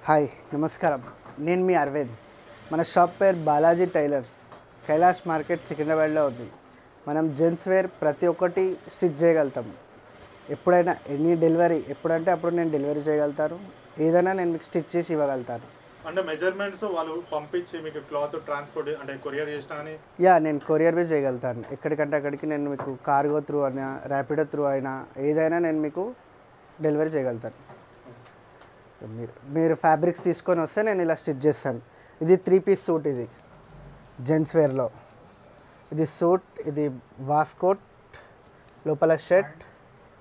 Hi నమస్కారం. నేను మీ అరవింద్. మన షాప్ పేరు బాలాజీ టైలర్స్, కైలాష్ మార్కెట్ సికింద్రాబాద్లో ఉంది. మనం జెంట్స్ వేర్ ప్రతి ఒక్కటి స్టిచ్ చేయగలుగుతాం. ఎప్పుడైనా ఎనీ డెలివరీ ఎప్పుడంటే అప్పుడు నేను డెలివరీ చేయగలుగుతాను. ఏదైనా నేను మీకు స్టిచ్ చేసి ఇవ్వగలుగుతాను. అంటే మెజర్మెంట్స్ వాళ్ళు పంపించి మీకు క్లాత్ ట్రాన్స్పోర్ట్ అంటే కొరియర్ చేసినా అని నేను కొరియర్ బి చేయగలుగుతాను. ఎక్కడికంటే అక్కడికి నేను మీకు కార్గో త్రూ అయినా ర్యాపిడో త్రూ అయినా ఏదైనా నేను మీకు డెలివరీ చేయగలుగుతాను. మీరు ఫ్యాబ్రిక్స్ తీసుకొని వస్తే నేను ఇలా స్టిచ్ చేస్తాను. ఇది 3 పీస్ సూట్, ఇది జెంట్స్ వేర్లో. ఇది సూట్, ఇది వాస్కోట్, లోపల షర్ట్,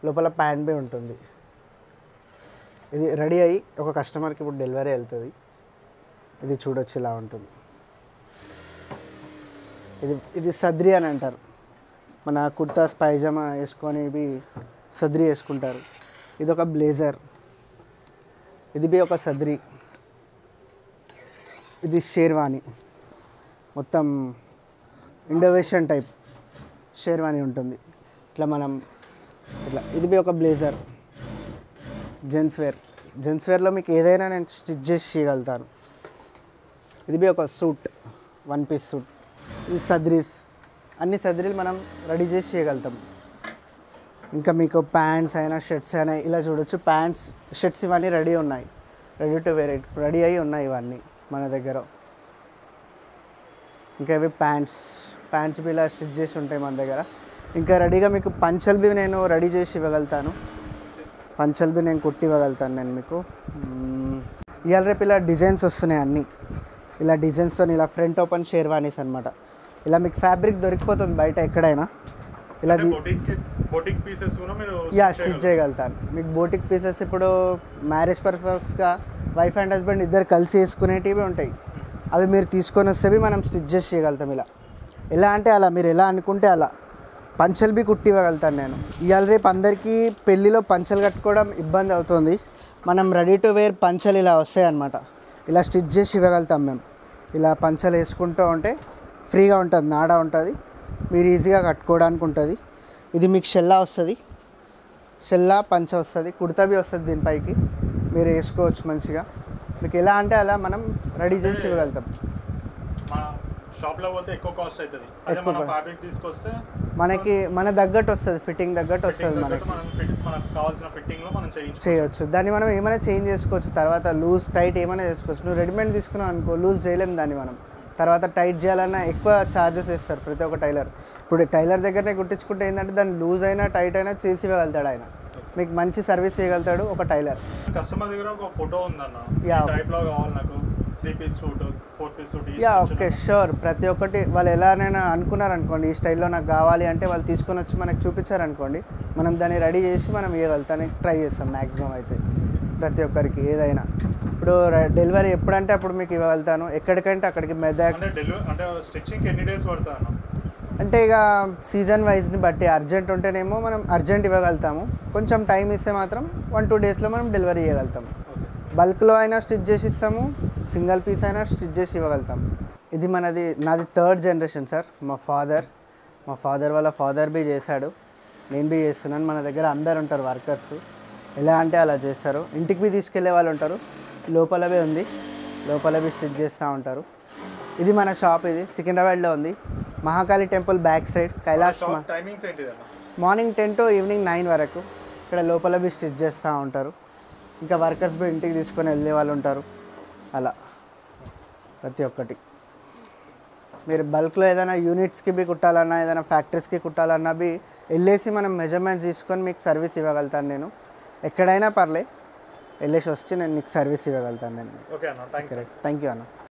లోపల ప్యాంట్ బి ఉంటుంది. ఇది రెడీ అయ్యి ఒక కస్టమర్కి ఇప్పుడు డెలివరీ వెళ్తుంది. ఇది చూడొచ్చు, ఇలా ఉంటుంది. ఇది సద్రి అని అంటారు. మన కుర్తాస్ పైజామా వేసుకొని ఇవి సద్రి వేసుకుంటారు. ఇది ఒక బ్లేజర్, ఇది బి ఒక సద్రి. ఇది షేర్వాణి, మొత్తం ఇండోవేషన్ టైప్ షేర్వాణి ఉంటుంది. ఇట్లా మనం ఇట్లా. ఇది బి ఒక బ్లేజర్, జెంట్స్ వేర్లో మీకు ఏదైనా నేను స్టిచ్ చేసి చేయగలుగుతాను. ఇది బి ఒక సూట్, 1 పీస్ సూట్. ఇది సద్రీస్, అన్ని సద్రీలు మనం రెడీ చేసి చేయగలుగుతాం. ఇంకా మీకు ప్యాంట్స్ అయినా షర్ట్స్ అయినా ఇలా చూడొచ్చు. ప్యాంట్స్ షర్ట్స్ ఇవన్నీ రెడీ ఉన్నాయి, రెడీ టు వేర్, రెడీ అయ్యి ఉన్నాయి ఇవన్నీ మన దగ్గర. ఇంకా ఇవి ప్యాంట్స్ బి ఇలా స్టిచ్ చేసి ఉంటాయి మన దగ్గర. ఇంకా రెడీగా మీకు పంచల్ బి నేను రెడీ చేసి ఇవ్వగలుగుతాను. పంచల్ బి నేను కుట్టి ఇవ్వగలుగుతాను నేను మీకు. ఇవాళ రేపు ఇలా డిజైన్స్ వస్తున్నాయి అన్నీ. ఇలా డిజైన్స్తో ఇలా ఫ్రంట్ ఓపెన్ షేర్వానీస్ అనమాట. ఇలా మీకు ఫ్యాబ్రిక్ దొరికిపోతుంది బయట ఎక్కడైనా. ఇలా బోటిక్ పీసెస్ కూడా మీరు స్టిచ్ చేయగలుగుతాను. మీకు బోటిక్ పీసెస్ ఇప్పుడు మ్యారేజ్ పర్పస్గా వైఫ్ అండ్ హస్బెండ్ ఇద్దరు కలిసి వేసుకునేటివి ఉంటాయి. అవి మీరు తీసుకొని వస్తే మనం స్టిచ్ చేసి చేయగలుగుతాం. ఇలా ఎలా అంటే అలా, మీరు ఎలా అనుకుంటే అలా పంచల్ బి కుట్టి ఇవ్వగలుగుతాను నేను. ఇవాళ రేపు అందరికీ పెళ్ళిలో పంచలు కట్టుకోవడం ఇబ్బంది అవుతుంది. మనం రెడీ టు వేర్ పంచలు ఇలా వస్తాయి అన్నమాట. ఇలా స్టిచ్ చేసి ఇవ్వగలుగుతాం మేము. ఇలా పంచలు వేసుకుంటూ ఉంటే ఫ్రీగా ఉంటుంది, నాడా ఉంటుంది, మీరు ఈజీగా కట్టుకోవడానికి ఉంటుంది. ఇది మీకు షెల్లా వస్తుంది, షెల్లా పంచ వస్తుంది, కుర్తా బి వస్తుంది. దీనిపైకి మీరు వేసుకోవచ్చు మంచిగా. మీకు ఎలా అంటే అలా మనం రెడీ చేసి ఇవ్వగలుగుతాం. షాప్లో పోతే ఎక్కువ కాస్ట్ అవుతుంది. అదే మనం ఫ్యాబ్రిక్ తీసుకొస్తే మనకి మన తగ్గట్టు వస్తుంది, ఫిట్టింగ్ తగ్గట్టు వస్తుంది. మనకి కావాల్సిన ఫిట్టింగ్లో మనం చేయొచ్చు. దాన్ని మనం ఏమైనా చేంజ్ చేసుకోవచ్చు. తర్వాత లూజ్ టైట్ ఏమైనా చేసుకోవచ్చు. నువ్వు రెడీమేడ్ తీసుకున్నావు అనుకో, లూజ్ చేయలేము దాన్ని మనం. తర్వాత టైట్ చేయాలన్నా ఎక్కువ ఛార్జెస్ వేస్తారు ప్రతి ఒక్క టైలర్. ఇప్పుడు టైలర్ దగ్గరనే కుట్టించుకుంటే ఏంటంటే దాన్ని లూజ్ అయినా టైట్ అయినా చేసి ఇవ్వగలుగుతాడు ఆయన. మీకు మంచి సర్వీస్ చేయగలుగుతాడు ఒక టైలర్. కస్టమర్ దగ్గర ఒక ఫోటో ఉందన్న, టైప్లో కావాలి నాకు 3 piece suit, 4 piece suit. Okay, sure. ప్రతి ఒక్కటి వాళ్ళు ఎలానైనా అనుకున్నారనుకోండి, ఈ స్టైల్లో నాకు కావాలి అంటే వాళ్ళు తీసుకొని వచ్చి మనకు చూపించారనుకోండి, మనం దాన్ని రెడీ చేసి మనం ఇవ్వగలుగుతానికి ట్రై చేస్తాం మ్యాక్సిమం అయితే. ప్రతి ఒక్కరికి ఏదైనా ఇప్పుడు డెలివరీ ఎప్పుడంటే అప్పుడు మీకు ఇవ్వగలుగుతాను. ఎక్కడికంటే అక్కడికి మెదక్. అంటే స్టిచ్చింగ్ ఎన్ని డేస్ పడుతుంది అంటే ఇక సీజన్ వైజ్ని బట్టి అర్జెంట్ ఉంటేనేమో మనం అర్జెంట్ ఇవ్వగలుగుతాము. కొంచెం టైం ఇస్తే మాత్రం 1-2 డేస్లో మనం డెలివరీ చేయగలుగుతాము. బల్క్లో అయినా స్టిచ్ చేసి ఇస్తాము, సింగిల్ పీస్ అయినా స్టిచ్ చేసి ఇవ్వగలుగుతాం. ఇది నాది 3rd జనరేషన్ సార్. మా ఫాదర్ వాళ్ళ ఫాదర్ బి చేశాడు, నేను బి చేస్తున్నాను. మన దగ్గర అందరు ఉంటారు వర్కర్స్, ఎలా అంటే అలా చేస్తారు. ఇంటికి బి తీసుకెళ్లే వాళ్ళు ఉంటారు, లోపలవే ఉంది, లోపలవి స్టిచ్ చేస్తూ ఉంటారు. ఇది మన షాప్, ఇది సికింద్రాబాద్లో ఉంది, Mahakali temple back side, Kailash. Morning 10 to evening 9 వరకు ఇక్కడ లోపలవి స్టిచ్ చేస్తూ ఉంటారు. ఇంకా వర్కర్స్ బి ఇంటికి తీసుకొని వెళ్ళే వాళ్ళు ఉంటారు. అలా ప్రతి ఒక్కటి మీరు బల్క్లో ఏదైనా యూనిట్స్కి బి కుట్టాలన్నా, ఏదైనా ఫ్యాక్టరీస్కి కుట్టాలన్నా బి వెళ్ళేసి మనం మెజర్మెంట్స్ తీసుకొని మీకు సర్వీస్ ఇవ్వగలుగుతాను నేను. ఎక్కడైనా పర్లే వెళ్ళేసి వచ్చి నేను మీకు సర్వీస్ ఇవ్వగలుగుతాను నేను. ఓకే అన్న, థ్యాంక్ యూ అన్న.